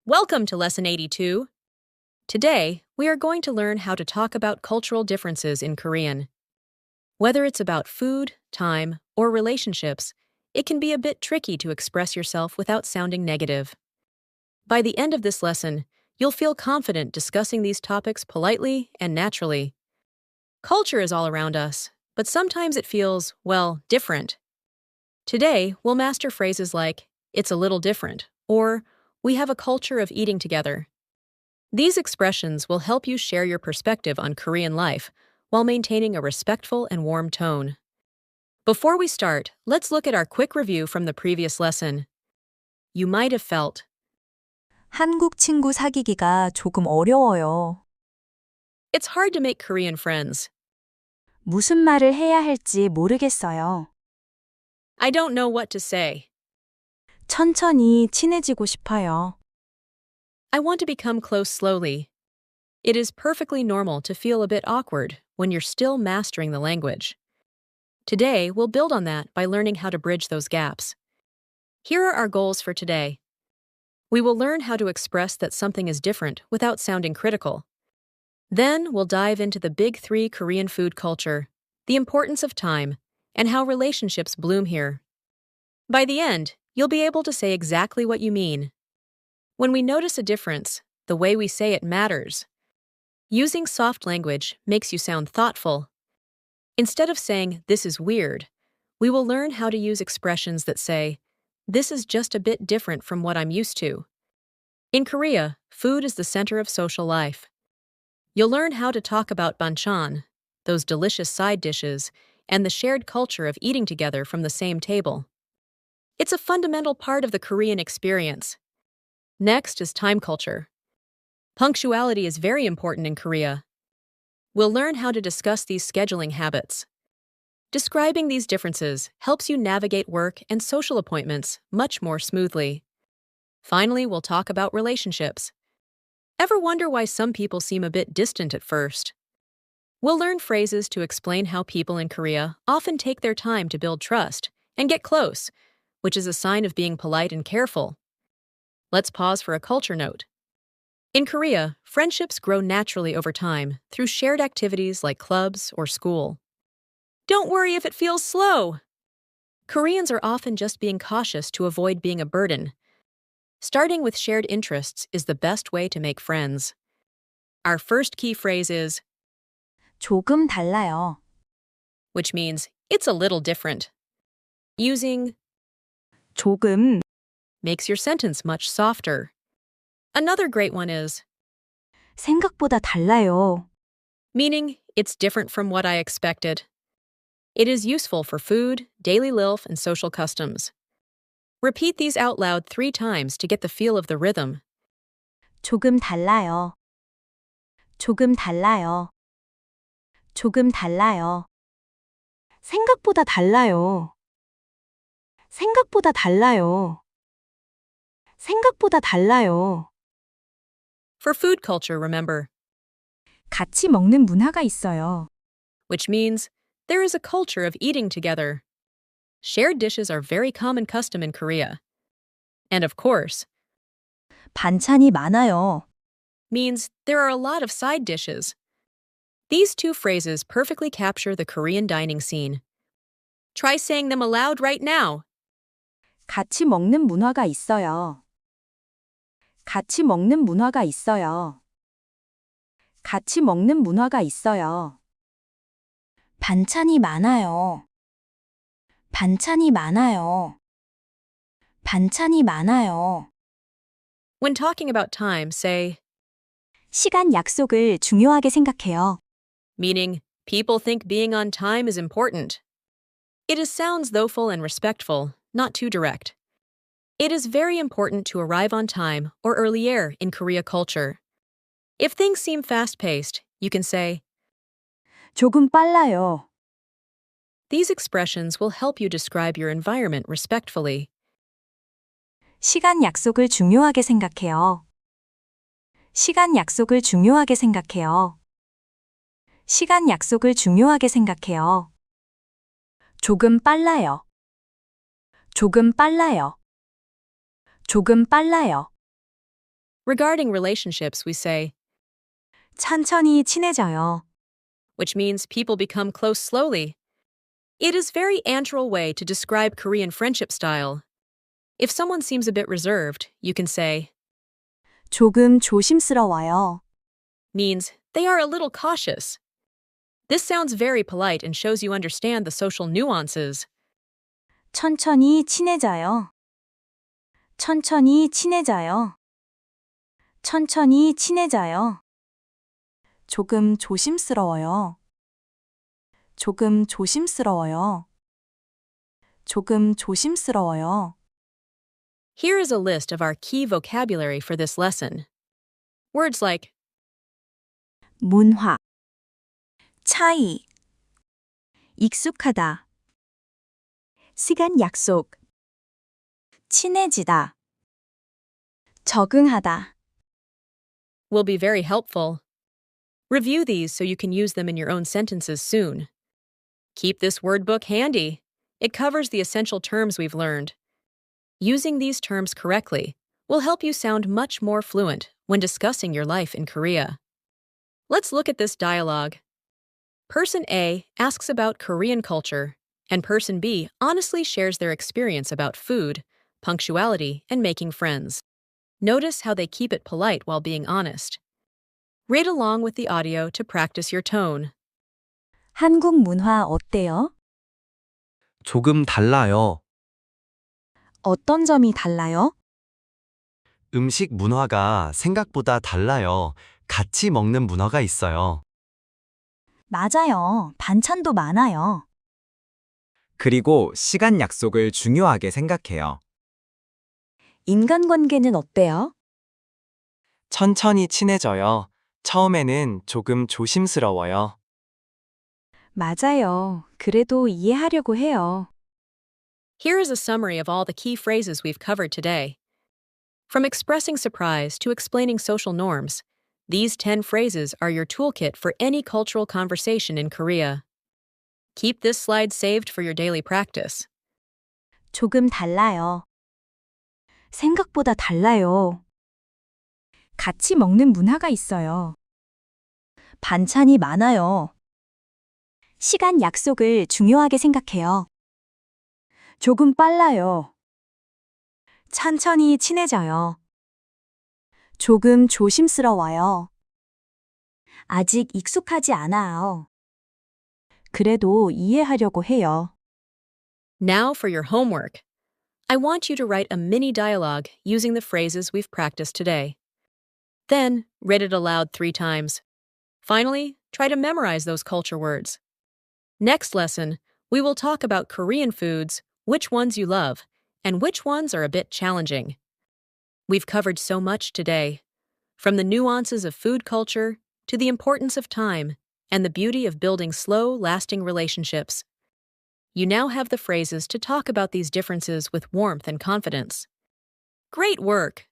Welcome to Lesson 82. Today, we are going to learn how to talk about cultural differences in Korean. Whether it's about food, time, or relationships, it can be a bit tricky to express yourself without sounding negative. By the end of this lesson, you'll feel confident discussing these topics politely and naturally. Culture is all around us, but sometimes it feels, well, different. Today, we'll master phrases like, it's a little different, or we have a culture of eating together. These expressions will help you share your perspective on Korean life while maintaining a respectful and warm tone. Before we start, let's look at our quick review from the previous lesson. You might have felt, 한국 친구 사귀기가 조금 어려워요. it's hard to make Korean friends. 무슨 말을 해야 할지 모르겠어요. I don't know what to say. 천천히 친해지고 싶어요. I want to become close slowly. It is perfectly normal to feel a bit awkward when you're still mastering the language. Today, we'll build on that by learning how to bridge those gaps. Here are our goals for today. We will learn how to express that something is different without sounding critical. Then, we'll dive into the big three Korean food culture, the importance of time, and how relationships bloom here. By the end, you'll be able to say exactly what you mean. When we notice a difference, the way we say it matters. Using soft language makes you sound thoughtful. Instead of saying, this is weird, we will learn how to use expressions that say, this is just a bit different from what I'm used to. In Korea, food is the center of social life. You'll learn how to talk about banchan, those delicious side dishes, and the shared culture of eating together from the same table. It's a fundamental part of the Korean experience. Next is time culture. Punctuality is very important in Korea. We'll learn how to discuss these scheduling habits. Describing these differences helps you navigate work and social appointments much more smoothly. Finally, we'll talk about relationships. Ever wonder why some people seem a bit distant at first? We'll learn phrases to explain how people in Korea often take their time to build trust and get close, which is a sign of being polite and careful. Let's pause for a culture note. In Korea, friendships grow naturally over time through shared activities like clubs or school. Don't worry if it feels slow. Koreans are often just being cautious to avoid being a burden. Starting with shared interests is the best way to make friends. Our first key phrase is 조금 달라요. which means it's a little different. Using 조금, makes your sentence much softer. Another great one is 생각보다 달라요. meaning it's different from what I expected. It is useful for food, daily life, and social customs. Repeat these out loud 3 times to get the feel of the rhythm. 조금 달라요. 조금 달라요. 조금 달라요. 생각보다 달라요. 생각보다 달라요. 생각보다 달라요. For food culture, remember, 같이 먹는 문화가 있어요. which means there is a culture of eating together. Shared dishes are very common custom in Korea. And of course, 반찬이 많아요. means there are a lot of side dishes. These 2 phrases perfectly capture the Korean dining scene. Try saying them aloud right now. 같이 먹는 문화가 있어요. 같이 먹는 문화가 있어요. 같이 먹는 문화가 있어요. 반찬이 많아요. 반찬이 많아요. 반찬이 많아요. When talking about time, say, 시간 약속을 중요하게 생각해요. meaning people think being on time is important. It sounds thoughtful and respectful, not too direct. It is very important to arrive on time or earlier in Korea culture. If things seem fast-paced, you can say, 조금 빨라요. these expressions will help you describe your environment respectfully. 시간 약속을 중요하게 생각해요. 시간 약속을 중요하게 생각해요. 시간 약속을 중요하게 생각해요. 조금 빨라요. 조금 빨라요. 조금 빨라요. Regarding relationships, we say, 천천히 친해져요. which means people become close slowly. It is very natural way to describe Korean friendship style. If someone seems a bit reserved, you can say, 조금 조심스러워요. means they are a little cautious. This sounds very polite and shows you understand the social nuances. 천천히 친해져요. 천천히 친해져요. 천천히 친해져요. 조금 조심스러워요. 조금 조심스러워요. 조금 조심스러워요. Here is a list of our key vocabulary for this lesson. Words like 문화, 차이, 익숙하다, 시간 약속, 친해지다, 적응하다. will be very helpful. Review these so you can use them in your own sentences soon. Keep this word book handy. It covers the essential terms we've learned. Using these terms correctly will help you sound much more fluent when discussing your life in Korea. Let's look at this dialogue. Person A asks about Korean culture, and Person B honestly shares their experience about food, punctuality, and making friends. Notice how they keep it polite while being honest. Read along with the audio to practice your tone. 한국 문화 어때요? 조금 달라요. 어떤 점이 달라요? 음식 문화가 생각보다 달라요. 같이 먹는 문화가 있어요. 맞아요. 반찬도 많아요. 그리고 시간 약속을 중요하게 생각해요. 인간관계는 어때요? 천천히 친해져요. 처음에는 조금 조심스러워요. 맞아요. 그래도 이해하려고 해요. Here is a summary of all the key phrases we've covered today. From expressing surprise to explaining social norms, these 10 phrases are your toolkit for any cultural conversation in Korea. Keep this slide saved for your daily practice. 조금 달라요. 생각보다 달라요. 같이 먹는 문화가 있어요. 반찬이 많아요. 시간 약속을 중요하게 생각해요. 조금 빨라요. 천천히 친해져요. 조금 조심스러워요. 아직 익숙하지 않아요. 그래도 이해하려고 해요. Now for your homework. I want you to write a mini dialogue using the phrases we've practiced today. Then, read it aloud 3 times. Finally, try to memorize those culture words. Next lesson, we will talk about Korean foods, which ones you love, and which ones are a bit challenging. We've covered so much today, from the nuances of food culture to the importance of time and the beauty of building slow, lasting relationships. You now have the phrases to talk about these differences with warmth and confidence. Great work!